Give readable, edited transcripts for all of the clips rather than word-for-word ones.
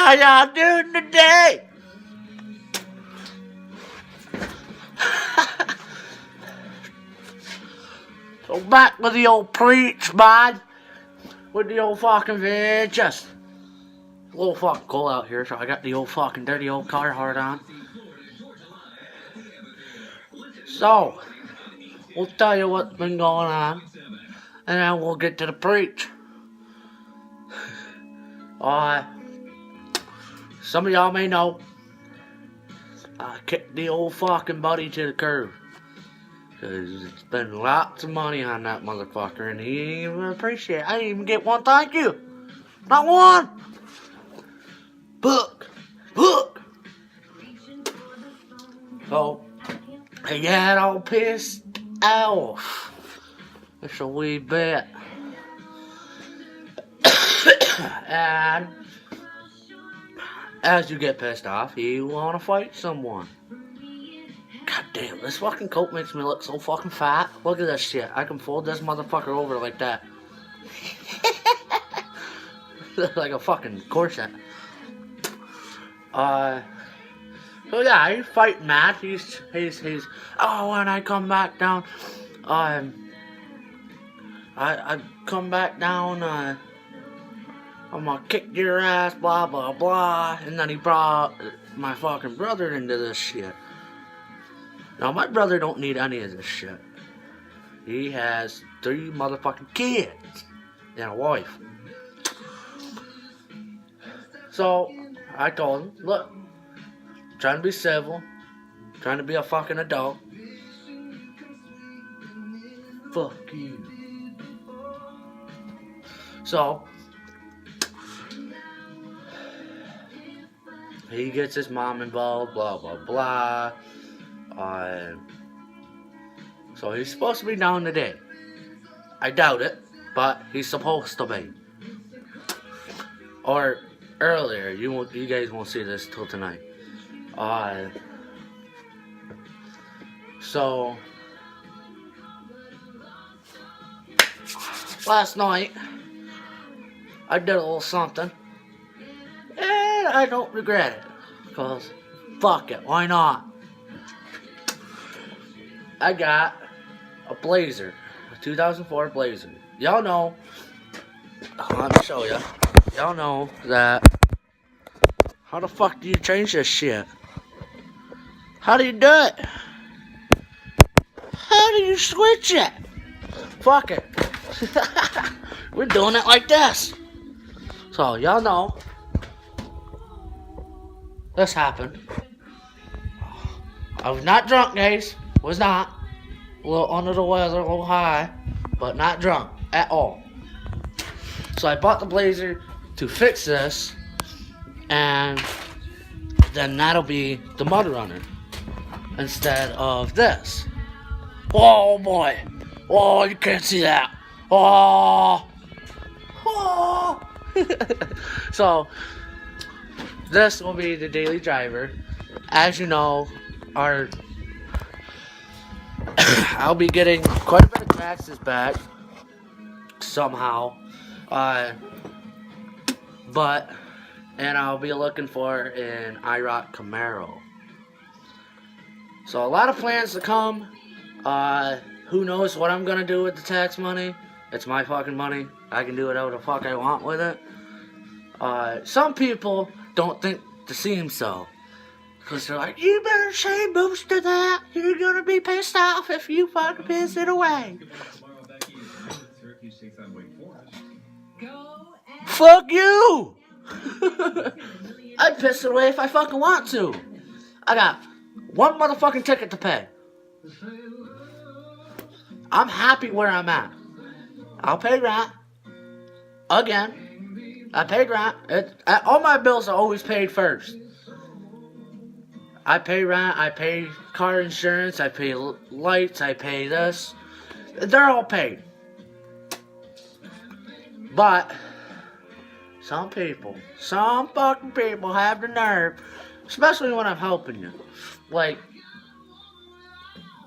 How y'all doing today? So back with the old preach, man. With the old fucking just a little fucking cold out here, so I got the old fucking dirty old Carhartt on. So, we'll tell you what's been going on, and then we'll get to the preach. Some of y'all may know, I kicked the old fucking buddy to the curb. Cause it's been lots of money on that motherfucker, and he ain't even appreciate it. I didn't even get one thank you. Not one. Book. So, he got all pissed off. Just a wee bit. And as you get pissed off, you want to fight someone. God damn, this fucking coat makes me look so fucking fat. Look at this shit. I can fold this motherfucker over like that. Like a fucking corset. So yeah, he's fighting Matt. He's oh, when I come back down, I come back down, I'm gonna kick your ass, blah blah blah. And then he brought my fucking brother into this shit. Now my brother don't need any of this shit. He has 3 motherfucking kids and a wife. So I told him, look, trying to be civil, trying to be a fucking adult. Fuck you. So he gets his mom involved, blah blah blah. So he's supposed to be down today. I doubt it, but he's supposed to be. Or earlier. You guys won't see this till tonight. So last night I did a little something, and I don't regret it, because fuck it, why not? I got a Blazer, a 2004 Blazer. Y'all know, let me show you. Y'all know that, how the fuck do you change this shit? How do you do it? How do you switch it? Fuck it. We're doing it like this. So, y'all know, this happened. I was not drunk, guys. Was not. A little under the weather, a little high, but not drunk at all. So I bought the Blazer to fix this, and then that'll be the Mud Runner instead of this. Oh boy. Oh, you can't see that. Oh. So this will be the daily driver. As you know, I'll be getting quite a bit of taxes back somehow, and I'll be looking for an IROC Camaro. So a lot of plans to come. Who knows what I'm gonna do with the tax money? It's my fucking money. I can do whatever the fuck I want with it. Some people don't think to seem so. Because they're like, you better say most of that. You're gonna be pissed off if you fucking piss it away. Fuck you! I'd piss it away if I fucking want to. I got one motherfucking ticket to pay. I'm happy where I'm at. I'll pay rent. Again. I paid rent. All my bills are always paid first. I pay rent, I pay car insurance, I pay lights, I pay this. They're all paid. But some fucking people have the nerve, especially when I'm helping you. Like,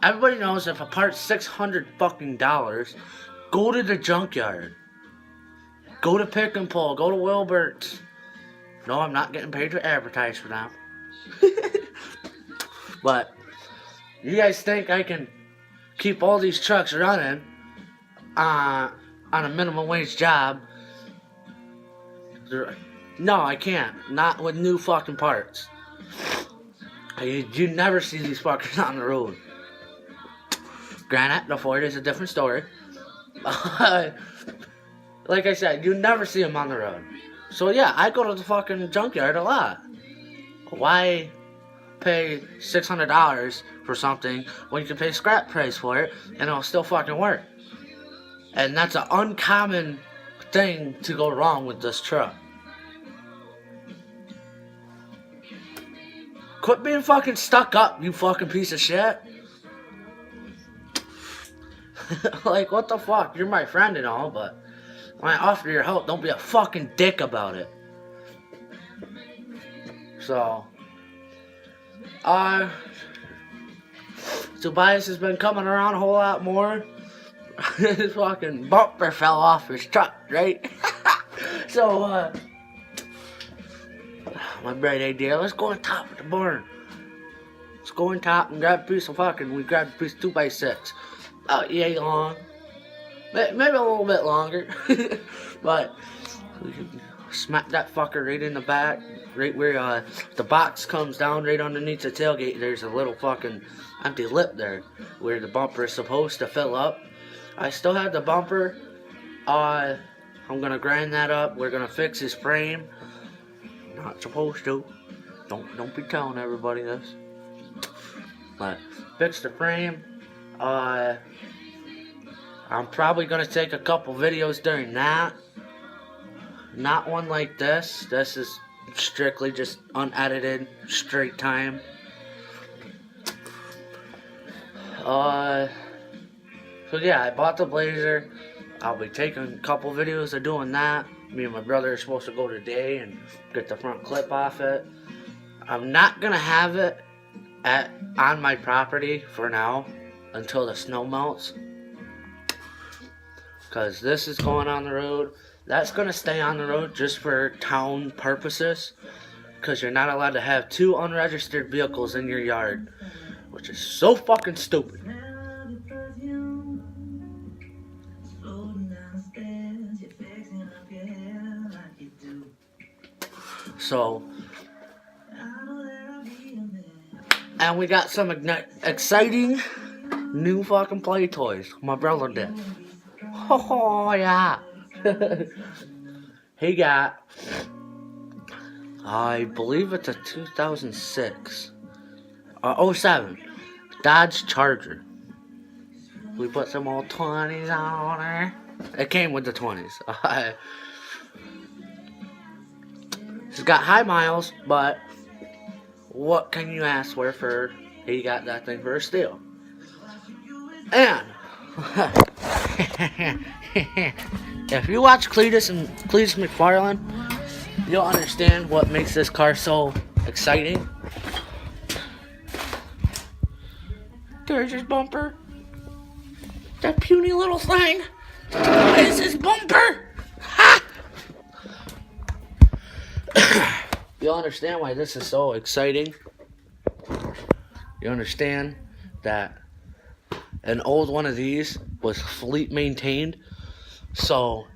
everybody knows if a part's $600 fucking dollars, go to the junkyard. Go to Pick and Pull, go to Wilbert's. No, I'm not getting paid to advertise for them. But you guys think I can keep all these trucks running on a minimum wage job? No, I can't. Not with new fucking parts. You never see these fuckers on the road. Granted, the Ford is a different story. Like I said, you never see them on the road. So yeah, I go to the fucking junkyard a lot. Why pay $600 for something when you can pay scrap price for it and it'll still fucking work? And that's an uncommon thing to go wrong with this truck. Quit being fucking stuck up, you fucking piece of shit. Like, what the fuck? You're my friend and all, but when I offer your help, don't be a fucking dick about it. So, Tobias has been coming around a whole lot more. His fucking bumper fell off his truck, right? So, my bright idea, let's go on top of the barn. Let's go on top and grab a piece of fucking, we grabbed a piece of 2x6. About yay long. Maybe a little bit longer. But we can smack that fucker right in the back. Right where the box comes down right underneath the tailgate. There's a little fucking empty lip there where the bumper is supposed to fill up. I still have the bumper. I'm gonna grind that up. We're gonna fix his frame. Not supposed to. Don't be telling everybody this. But fix the frame. I'm probably gonna take a couple videos during that. Not one like this. This is strictly just unedited, straight time. So yeah, I bought the Blazer. I'll be taking a couple videos of doing that. Me and my brother are supposed to go today and get the front clip off it. I'm not gonna have it on my property for now until the snow melts. Because this is going on the road. That's going to stay on the road just for town purposes. Because you're not allowed to have 2 unregistered vehicles in your yard. Which is so fucking stupid. So, and we got some exciting new fucking play toys. My brother did. Oh, yeah. He got, I believe it's a 2006, 07 Dodge Charger. We put some old 20s on her. It came with the 20s. It's got high miles, but what can you ask for he got that thing for a steal? And if you watch Cletus McFarlane, you'll understand what makes this car so exciting. There's his bumper. That puny little thing is his bumper. Ha! You'll understand why this is so exciting. You understand that an old one of these was fleet maintained, so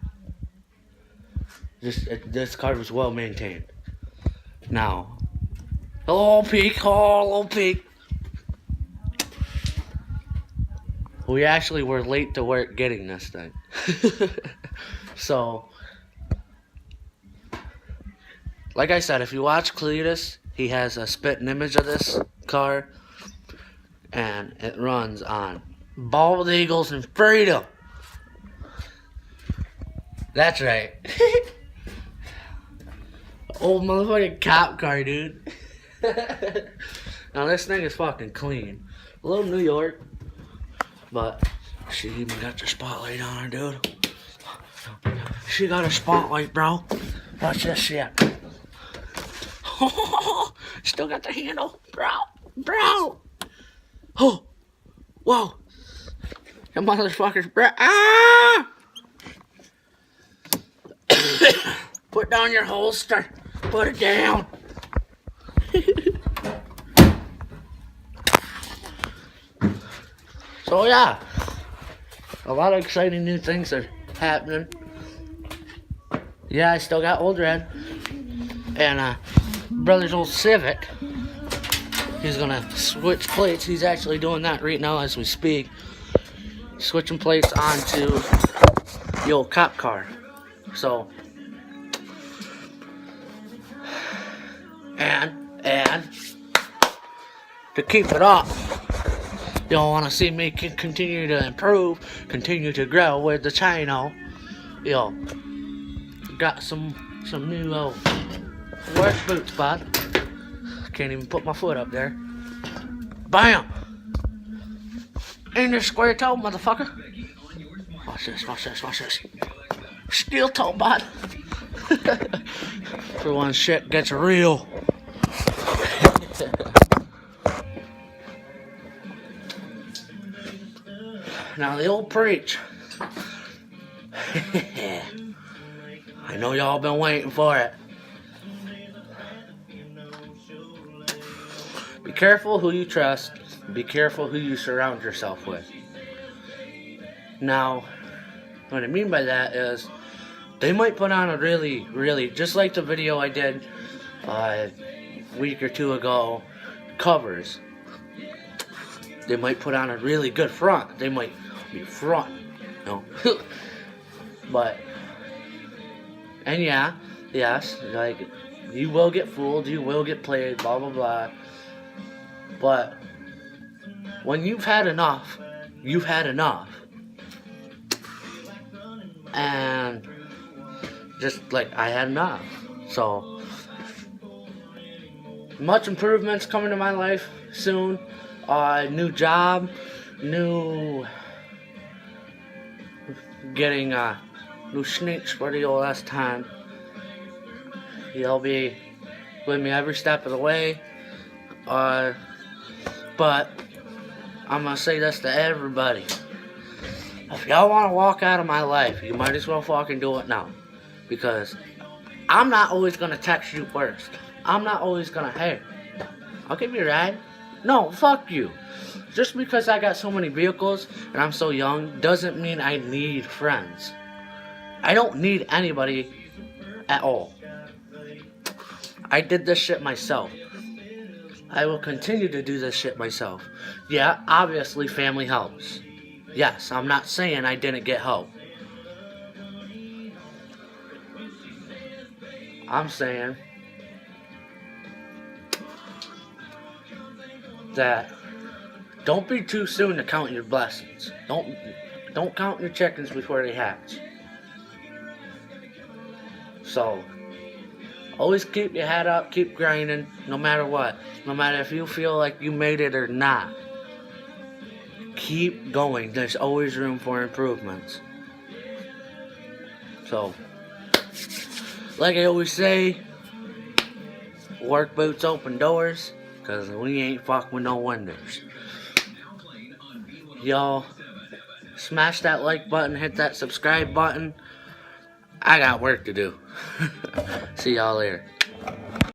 this car was well maintained. Now, hello Peak. We actually were late to work getting this thing. So, like I said, if you watch Cletus, he has a spitting image of this car, and it runs on bald eagles and freedom. That's right. Old motherfucking cop car, dude. Now this thing is fucking clean. A little New York, but she even got the spotlight on her, dude. She got a spotlight, bro. Watch this shit. Still got the handle, bro. Oh, whoa. That motherfucker's Ah! Put down your holster. Put it down. So yeah, a lot of exciting new things are happening. Yeah, I still got old red, and brother's old Civic. He's gonna switch plates. He's actually doing that right now as we speak. Switching plates onto the old cop car. So, and to keep it up, you'll want to see me continue to improve, continue to grow with the channel. Yo, got some new work boots, bud. Can't even put my foot up there. Bam! Ain't this square toe, motherfucker? Watch this, watch this, watch this. Steel toe, bud. For one, shit gets real. Now the old preach. I know y'all been waiting for it. Be careful who you trust. Be careful who you surround yourself with. Now, what I mean by that is, they might put on a really, just like the video I did a week or two ago, covers. They might put on a really good front. They might be front, you know. But, and yeah, yes, like, you will get fooled, you will get played, blah, blah, blah. But, when you've had enough, you've had enough. And, just like, I had enough. So, much improvements coming to my life soon. New job, getting new sneaks for the old last time. You'll be with me every step of the way. But I'm gonna say this to everybody. If y'all want to walk out of my life, you might as well fucking do it now. Because I'm not always gonna text you first. I'm not always gonna, hey, I'll give you a ride. No, fuck you. Just because I got so many vehicles and I'm so young doesn't mean I need friends. I don't need anybody at all. I did this shit myself. I will continue to do this shit myself. Yeah, obviously family helps. Yes, I'm not saying I didn't get help. I'm saying that don't be too soon to count your blessings. Don't count your chickens before they hatch. So, always keep your head up, keep grinding, no matter what. No matter if you feel like you made it or not. Keep going. There's always room for improvements. So, like I always say, work boots open doors, because we ain't fucking with no windows. Y'all, smash that like button, hit that subscribe button. I got work to do. See y'all later.